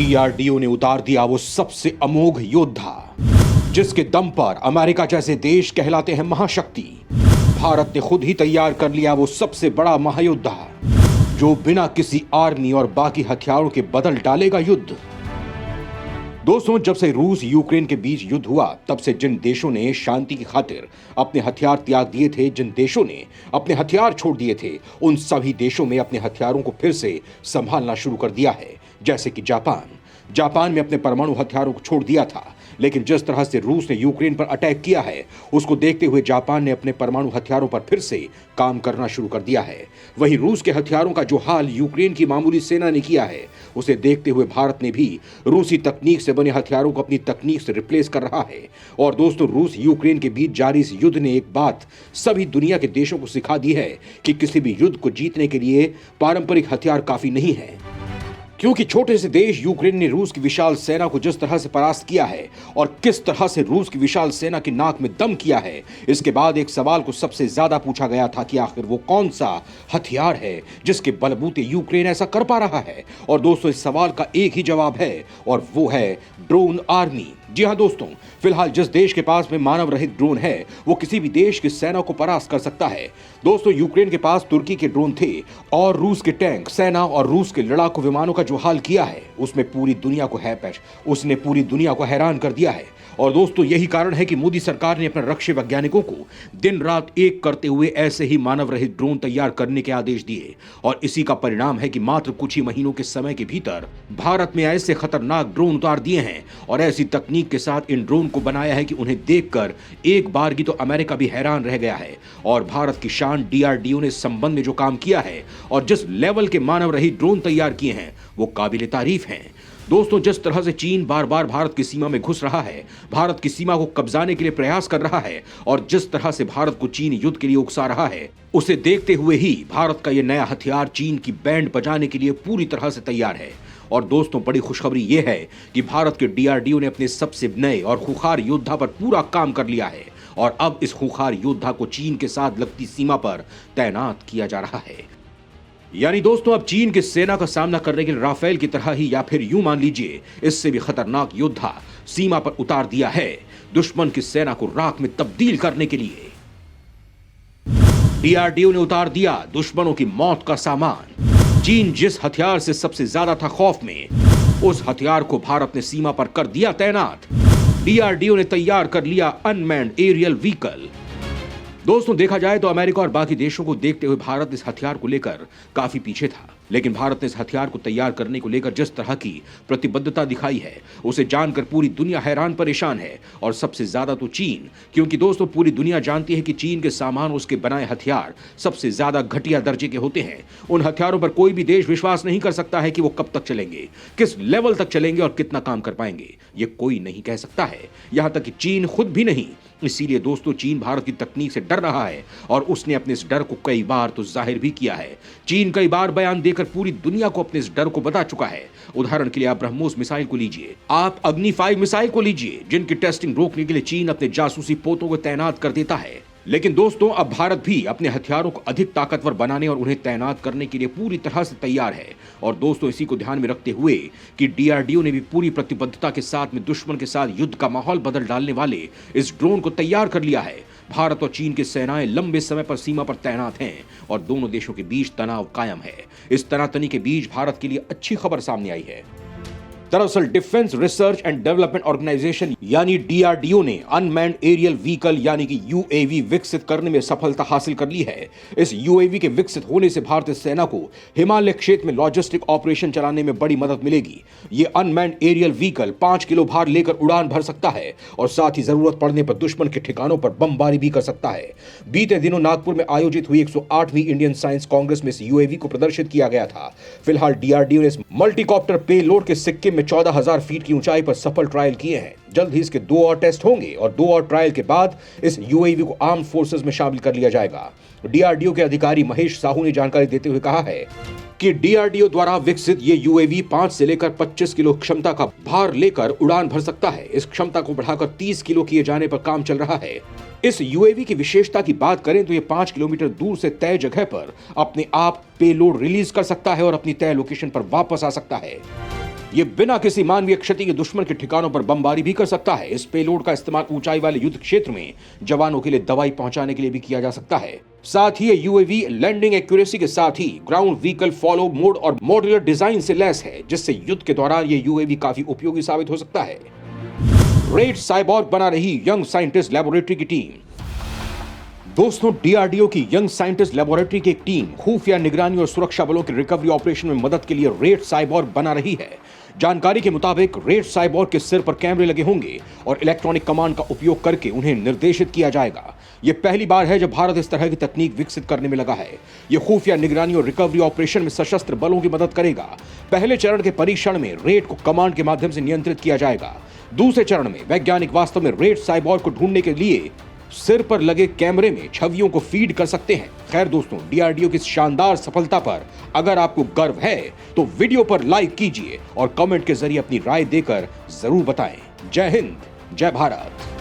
DRDO ने उतार दिया वो सबसे अमोघ योद्धा जिसके दम पर अमेरिका जैसे देश कहलाते हैं महाशक्ति। भारत ने खुद ही तैयार कर लिया वो सबसे बड़ा महायोद्धा जो बिना किसी आर्मी और बाकी हथियारों के बदल डालेगा युद्ध। दोस्तों, जब से रूस यूक्रेन के बीच युद्ध हुआ तब से जिन देशों ने शांति की खातिर अपने हथियार त्याग दिए थे, जिन देशों ने अपने हथियार छोड़ दिए थे, उन सभी देशों में अपने हथियारों को फिर से संभालना शुरू कर दिया है। जैसे कि जापान में अपने परमाणु हथियारों को छोड़ दिया था, लेकिन जिस तरह से रूस ने यूक्रेन पर अटैक किया है उसको देखते हुए जापान ने अपने परमाणु हथियारों पर फिर से काम करना शुरू कर दिया है। वहीं रूस के हथियारों का जो हाल यूक्रेन की मामूली सेना ने किया है उसे देखते हुए भारत ने भी रूसी तकनीक से बने हथियारों को अपनी तकनीक से रिप्लेस कर रहा है। और दोस्तों, रूस यूक्रेन के बीच जारी इस युद्ध ने एक बात सभी दुनिया के देशों को सिखा दी है कि किसी भी युद्ध को जीतने के लिए पारंपरिक हथियार काफी नहीं है, क्योंकि छोटे से देश यूक्रेन ने रूस की विशाल सेना को जिस तरह से परास्त किया है और किस तरह से रूस की विशाल सेना की नाक में दम किया है, इसके बाद एक सवाल को सबसे ज्यादा पूछा गया था कि आखिर वो कौन सा हथियार है जिसके बलबूते यूक्रेन ऐसा कर पा रहा है। और दोस्तों, इस सवाल का एक ही जवाब है और वो है ड्रोन आर्मी। जी हाँ दोस्तों, फिलहाल जिस देश के पास में मानव रहित ड्रोन है वो किसी भी देश की सेना को परास्त कर सकता है। दोस्तों, यूक्रेन के पास तुर्की के ड्रोन थे और रूस के टैंक, सेना और रूस के लड़ाकू विमानों का जो हाल किया है उसने पूरी दुनिया को हैरान कर दिया है। और दोस्तों, यही कारण है कि मोदी सरकार ने अपने रक्षा वैज्ञानिकों को दिन रात एक करते हुए ऐसे ही मानव रहित ड्रोन तैयार करने के आदेश दिए। और इसी का परिणाम है कि मात्र कुछ ही महीनों के समय के भीतर भारत में ऐसे खतरनाक ड्रोन उतार दिए हैं और ऐसी तकनीक के साथ इन ड्रोन को बनाया है कि उन्हें देखकर एक बार की तो अमेरिका भी हैरान रह गया है। और भारत की शान डीआरडीओ ने इस संबंध में जो काम किया है और जिस लेवल के मानव रहित ड्रोन तैयार किए हैं वो काबिले तारीफ हैं। दोस्तों, जिस तरह से चीन बार बार भारत की सीमा में घुस रहा है, भारत की सीमा को कब्जाने के लिए प्रयास कर रहा है और जिस तरह से भारत को चीन युद्ध के लिए उकसा रहा है, उसे देखते हुए ही भारत का यह नया हथियार चीन की बैंड बजाने के लिए पूरी तरह से तैयार है। और दोस्तों, बड़ी खुशखबरी यह है कि भारत के डीआरडीओ ने अपने सबसे नए और खूंखार योद्धा पर पूरा काम कर लिया है और अब इस खूंखार योद्धा को चीन के साथ लगती सीमा पर तैनात किया जा रहा है। यानी दोस्तों, अब चीन की सेना का सामना करने के लिए राफेल की तरह ही, या फिर यूं मान लीजिए इससे भी खतरनाक योद्धा सीमा पर उतार दिया है दुश्मन की सेना को राख में तब्दील करने के लिए। डीआरडीओ ने उतार दिया दुश्मनों की मौत का सामान। चीन जिस हथियार से सबसे ज्यादा था खौफ में, उस हथियार को भारत ने सीमा पर कर दिया तैनात। डीआरडीओ ने तैयार कर लिया अनमैन्ड एरियल व्हीकल। दोस्तों, देखा जाए तो अमेरिका और बाकी देशों को देखते हुए भारत इस हथियार को लेकर काफी पीछे था, लेकिन भारत ने इस हथियार को तैयार करने को लेकर जिस तरह की प्रतिबद्धता दिखाई है उसे जानकर पूरी दुनिया हैरान परेशान है। और सबसे ज्यादा तो चीन, क्योंकि दोस्तों पूरी दुनिया जानती है कि चीन के सामान, उसके बनाए हथियार सबसे ज्यादा घटिया दर्जे के होते हैं। उन हथियारों पर कोई भी देश विश्वास नहीं कर सकता है कि वो कब तक चलेंगे, किस लेवल तक चलेंगे और कितना काम कर पाएंगे, ये कोई नहीं कह सकता है, यहां तक कि चीन खुद भी नहीं। इसीलिए दोस्तों, चीन भारत की तकनीक से डर रहा है और उसने अपने इस डर को कई बार तो जाहिर भी किया है। चीन कई बार बयान देकर पूरी दुनिया को अपने इस डर को बता चुका है। उदाहरण के लिए आप ब्रह्मोस मिसाइल को लीजिए, आप अग्नि 5 मिसाइल को लीजिए, जिनकी टेस्टिंग रोकने के लिए चीन अपने जासूसी पोतों को तैनात कर देता है। लेकिन दोस्तों, अब भारत भी अपने हथियारों को अधिक ताकतवर बनाने और उन्हें तैनात करने के लिए पूरी तरह से तैयार है। और दोस्तों, इसी को ध्यान में रखते हुए कि डीआरडीओ ने भी पूरी प्रतिबद्धता के साथ में दुश्मन के साथ युद्ध का माहौल बदल डालने वाले इस ड्रोन को तैयार कर लिया है। भारत और चीन की सेनाएं लंबे समय पर सीमा पर तैनात हैं और दोनों देशों के बीच तनाव कायम है। इस तनातनी के बीच भारत के लिए अच्छी खबर सामने आई है। दरअसल defence research and development organisation यानी डीआरडीओ ने अनमैन्ड एरियल व्हीकल यानी कि यूएवी विकसित करने में सफलता हासिल कर ली है। इस यूएवी के विकसित होने से भारतीय सेना को हिमालय क्षेत्र में लॉजिस्टिक ऑपरेशन चलाने में बड़ी मदद मिलेगी। ये अनमैन्ड एरियल व्हीकल 5 किलो भार लेकर उड़ान भर सकता है और साथ ही जरूरत पड़ने पर दुश्मन के ठिकानों पर बमबारी भी कर सकता है। बीते दिनों नागपुर में आयोजित हुई 108वीं इंडियन साइंस कांग्रेस में इस यूएवी को प्रदर्शित किया गया था। फिलहाल डीआरडीओ ने इस मल्टीकॉप्टर पेलोड के सिक्के में 14,000 फीट की ऊंचाई पर सफल ट्रायल किए हैं। जल्द ही इसके 2 और टेस्ट होंगे और 2 और ट्रायल के बाद इस यूएवी को आर्म्ड फोर्सेस में शामिल कर लिया जाएगा। डीआरडीओ के अधिकारी महेश साहू ने जानकारी देते हुए कहा है कि डीआरडीओ द्वारा विकसित ये यूएवी 5 से लेकर 25 किलो क्षमता का भार लेकर उड़ान भर सकता है। इस क्षमता को बढ़ाकर 30 किलो किए जाने पर काम चल रहा है। इस यूएवी की विशेषता की बात करें तो ये 5 किलोमीटर दूर से तय जगह पर अपने आप पेलोड रिलीज कर सकता है और अपनी तय लोकेशन पर वापस आ सकता है। ये बिना किसी मानवीय क्षति के दुश्मन के ठिकानों पर बमबारी भी कर सकता है। इस पेलोड का इस्तेमाल ऊंचाई वाले युद्ध क्षेत्र में जवानों के लिए दवाई पहुंचाने के लिए भी किया जा सकता है। साथ ही ये यूएवी लैंडिंग एक्यूरेसी के साथ ही ग्राउंड व्हीकल फॉलो मोड और मॉड्यूलर डिजाइन से लैस है, जिससे युद्ध के दौरान ये यूएवी काफी उपयोगी साबित हो सकता है। रेड साइबॉर्ग बना रही यंग साइंटिस्ट लेबोरेटरी की टीम। दोस्तों, डीआरडीओ की यंग साइंटिस्ट लेबोरेटरी की एक टीम खुफिया निगरानी और सुरक्षा बलों के रिकवरी ऑपरेशन में मदद के लिए रेड साइबॉर्ग बना रही है। जानकारी के मुताबिक रेड साइबॉर्ग के सिर पर कैमरे लगे होंगे और इलेक्ट्रॉनिक कमांड का उपयोग करके उन्हें निर्देशित किया जाएगा। यह पहली बार है जब भारत इस तरह की तकनीक विकसित करने में लगा है। यह खुफिया निगरानी और रिकवरी ऑपरेशन में सशस्त्र बलों की मदद करेगा। पहले चरण के परीक्षण में रेड को कमांड के माध्यम से नियंत्रित किया जाएगा। दूसरे चरण में वैज्ञानिक वास्तव में रेड साइबॉर्ग को ढूंढने के लिए सिर पर लगे कैमरे में छवियों को फीड कर सकते हैं। खैर दोस्तों, डीआरडीओ की शानदार सफलता पर अगर आपको गर्व है तो वीडियो पर लाइक कीजिए और कमेंट के जरिए अपनी राय देकर जरूर बताएं। जय हिंद, जय भारत।